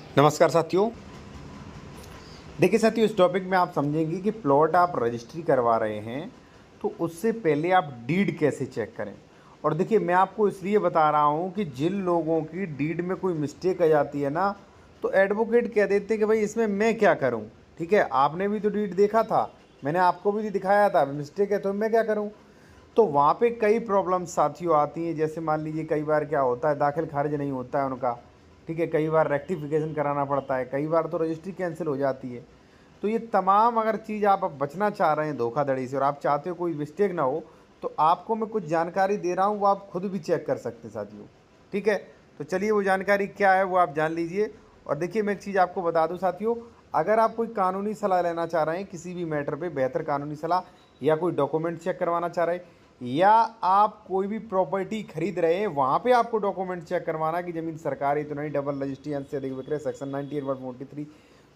नमस्कार साथियों। देखिए साथियों, इस टॉपिक में आप समझेंगे कि प्लॉट आप रजिस्ट्री करवा रहे हैं तो उससे पहले आप डीड कैसे चेक करें। और देखिए, मैं आपको इसलिए बता रहा हूँ कि जिन लोगों की डीड में कोई मिस्टेक आ जाती है ना, तो एडवोकेट कह देते हैं कि भाई इसमें मैं क्या करूँ। ठीक है, आपने भी तो डीड देखा था, मैंने आपको भी दिखाया था, मिस्टेक है तो मैं क्या करूँ। तो वहाँ पे कई प्रॉब्लम साथियों आती हैं। जैसे मान लीजिए कई बार क्या होता है, दाखिल खारिज नहीं होता है उनका। ठीक है, कई बार रेक्टिफिकेशन कराना पड़ता है, कई बार तो रजिस्ट्री कैंसिल हो जाती है। तो ये तमाम अगर चीज़ आप अब बचना चाह रहे हैं धोखाधड़ी से और आप चाहते हो कोई मिस्टेक ना हो, तो आपको मैं कुछ जानकारी दे रहा हूँ, वो आप खुद भी चेक कर सकते हैं साथियों। ठीक है, तो चलिए वो जानकारी क्या है वो आप जान लीजिए। और देखिए, मैं एक चीज़ आपको बता दूं साथियों, अगर आप कोई कानूनी सलाह लेना चाह रहे हैं किसी भी मैटर पे, बेहतर कानूनी सलाह, या कोई डॉक्यूमेंट चेक करवाना चाह रहे हैं, या आप कोई भी प्रॉपर्टी खरीद रहे हैं, वहाँ पे आपको डॉक्यूमेंट चेक करवाना कि ज़मीन सरकारी तो नहीं, डबल रजिस्ट्री, अंश से अधिक विक्रय, सेक्शन 98/43,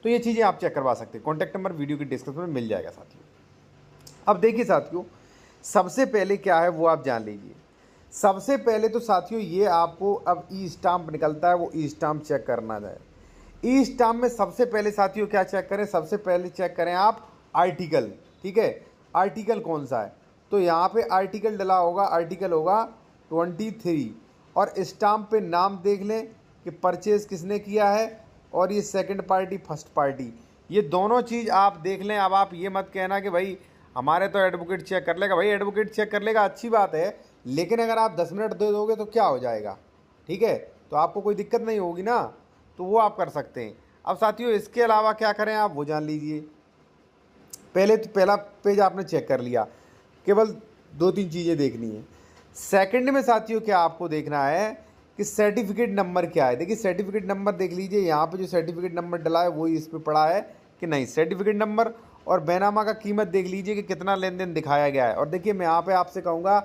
तो ये चीज़ें आप चेक करवा सकते हैं। कॉन्टैक्ट नंबर वीडियो की डिस्क्रिप्शन में मिल जाएगा साथियों। अब देखिए साथियों, सबसे पहले क्या है वो आप जान लीजिए। सबसे पहले तो साथियों ये आपको अब ई स्टाम्प निकलता है, वो ई स्टाम्प चेक करना है। ई स्टाम्प में सबसे पहले साथियों क्या चेक करें, सबसे पहले चेक करें आप आर्टिकल। ठीक है, आर्टिकल कौन सा है, तो यहाँ पे आर्टिकल डला होगा, आर्टिकल होगा 23। और स्टाम्प पे नाम देख लें कि परचेज किसने किया है, और ये सेकंड पार्टी फर्स्ट पार्टी, ये दोनों चीज़ आप देख लें। अब आप ये मत कहना कि भाई हमारे तो एडवोकेट चेक कर लेगा। भाई एडवोकेट चेक कर लेगा, अच्छी बात है, लेकिन अगर आप 10 मिनट दे दोगे तो क्या हो जाएगा। ठीक है, तो आपको कोई दिक्कत नहीं होगी ना, तो वो आप कर सकते हैं। अब साथियों इसके अलावा क्या करें आप वो जान लीजिए। पहले तो पहला पेज आपने चेक कर लिया, केवल 2-3 चीज़ें देखनी है। सेकंड में साथियों क्या आपको देखना है कि सर्टिफिकेट नंबर क्या है। देखिए सर्टिफिकेट नंबर देख लीजिए, यहाँ पे जो सर्टिफिकेट नंबर डला है वही इस पर पड़ा है कि नहीं। सर्टिफिकेट नंबर और बैनामा का कीमत देख लीजिए कि कितना लेन देन दिखाया गया है। और देखिए, मैं यहाँ पे आपसे कहूँगा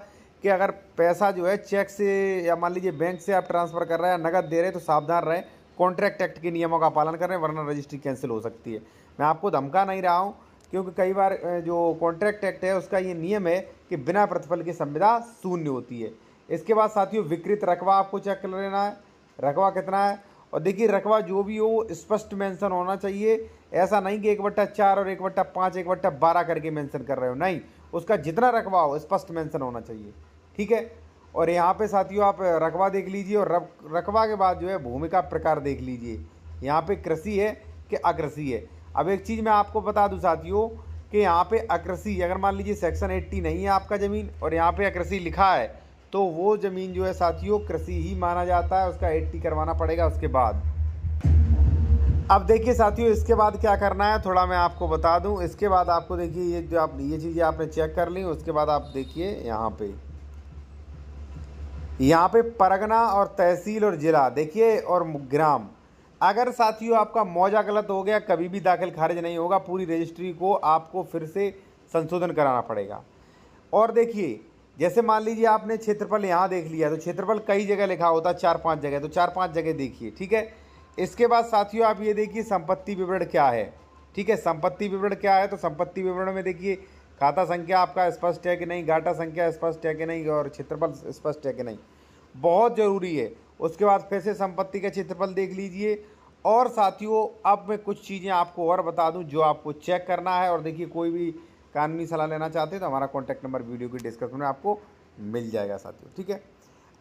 कि अगर पैसा जो है चेक से या मान लीजिए बैंक से आप ट्रांसफ़र कर रहे हैं या नगद दे रहे हैं तो सावधान रहें, कॉन्ट्रैक्ट एक्ट के नियमों का पालन करें, वरना रजिस्ट्री कैंसिल हो सकती है। मैं आपको धमका नहीं रहा हूँ, क्योंकि कई बार जो कॉन्ट्रैक्ट एक्ट है उसका ये नियम है कि बिना प्रतिफल की संविदा शून्य होती है। इसके बाद साथियों विकृत रकबा आपको चेक कर लेना है, रकबा कितना है। और देखिए रकबा जो भी हो स्पष्ट मेंशन होना चाहिए, ऐसा नहीं कि 1/4 और 1/5 1/12 करके मेंशन कर रहे हो, नहीं, उसका जितना रकबा हो स्पष्ट मेंशन होना चाहिए। ठीक है, और यहाँ पे साथियों आप रकबा देख लीजिए, और रकबा के बाद जो है भूमि का प्रकार देख लीजिए, यहाँ पे कृषि है कि अकृषि है। अब एक चीज़ मैं आपको बता दूं साथियों कि यहाँ पे अकृषि, अगर मान लीजिए सेक्शन 80 नहीं है आपका ज़मीन और यहाँ पे अकृषि लिखा है, तो वो ज़मीन जो है साथियों कृषि ही माना जाता है, उसका 80 करवाना पड़ेगा उसके बाद। अब देखिए साथियों इसके बाद क्या करना है थोड़ा मैं आपको बता दूं। इसके बाद आपको देखिए ये जो आप ये चीज़ें आपने चेक कर ली, उसके बाद आप देखिए यहाँ पे परगना और तहसील और ज़िला देखिए, और ग्राम। अगर साथियों आपका मौजा गलत हो गया कभी भी दाखिल खारिज नहीं होगा, पूरी रजिस्ट्री को आपको फिर से संशोधन कराना पड़ेगा। और देखिए जैसे मान लीजिए आपने क्षेत्रफल यहाँ देख लिया, तो क्षेत्रफल कई जगह लिखा होता है, 4-5 जगह, तो 4-5 जगह देखिए। ठीक है, इसके बाद साथियों आप ये देखिए संपत्ति विवरण क्या है। ठीक है, संपत्ति विवरण क्या है, तो संपत्ति विवरण में देखिए खाता संख्या आपका स्पष्ट है कि नहीं, घाटा संख्या स्पष्ट है कि नहीं, और क्षेत्रफल स्पष्ट है कि नहीं, बहुत ज़रूरी है। उसके बाद फिर से संपत्ति का क्षेत्रफल देख लीजिए। और साथियों अब मैं कुछ चीज़ें आपको और बता दूं जो आपको चेक करना है। और देखिए कोई भी कानूनी सलाह लेना चाहते हैं तो हमारा कॉन्टैक्ट नंबर वीडियो की डिस्क्रिप्शन में आपको मिल जाएगा साथियों। ठीक है,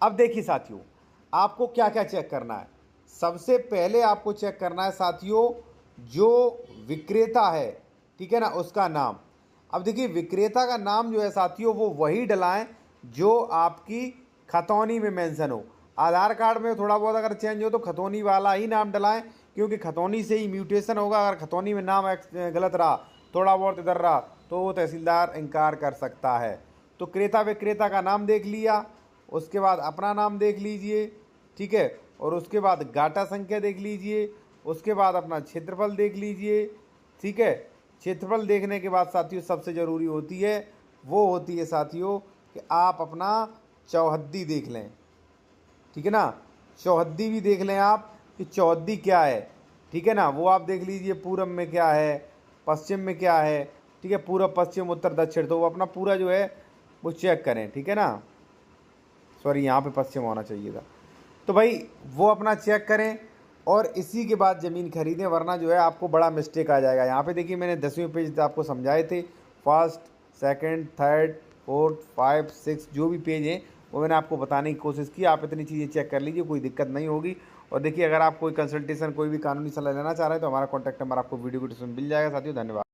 अब देखिए साथियों आपको क्या क्या चेक करना है। सबसे पहले आपको चेक करना है साथियों जो विक्रेता है, ठीक है ना, उसका नाम। अब देखिए विक्रेता का नाम जो है साथियों वो वही डलाएं जो आपकी खतौनी में मेंशन हो। आधार कार्ड में थोड़ा बहुत अगर चेंज हो तो खतौनी वाला ही नाम डलाएं, क्योंकि खतौनी से ही म्यूटेशन होगा। अगर खतौनी में नाम गलत रहा, थोड़ा बहुत इधर रहा, तो वो तहसीलदार इनकार कर सकता है। तो क्रेता विक्रेता का नाम देख लिया, उसके बाद अपना नाम देख लीजिए। ठीक है, और उसके बाद गाटा संख्या देख लीजिए, उसके बाद अपना क्षेत्रफल देख लीजिए। ठीक है, क्षेत्रफल देखने के बाद साथियों सबसे ज़रूरी होती है, वो होती है साथियों कि आप अपना चौहद्दी देख लें। ठीक है ना, चौहद्दी भी देख लें आप कि चौहद्दी क्या है। ठीक है ना, वो आप देख लीजिए पूरब में क्या है, पश्चिम में क्या है। ठीक है, पूरब पश्चिम उत्तर दक्षिण, तो वो अपना पूरा जो है वो चेक करें। ठीक है ना, सॉरी यहाँ पे पश्चिम होना चाहिए था, तो भाई वो अपना चेक करें। और इसी के बाद ज़मीन खरीदें, वरना जो है आपको बड़ा मिस्टेक आ जाएगा। यहाँ पे देखिए मैंने 10वें पेज आपको समझाए थे, फर्स्ट, सेकंड, थर्ड, फोर्थ, 5, 6 जो भी पेज हैं वो मैंने आपको बताने की कोशिश की। आप इतनी चीज़ें चेक कर लीजिए, कोई दिक्कत नहीं होगी। और देखिए अगर आप कोई कंसल्टेशन, कोई भी कानूनी सलाह लेना चाह रहे हैं तो हमारा कॉन्टैक्ट नंबर आपको वीडियो को डिस्क्रिप्शन में मिल जाएगा। साथियों धन्यवाद।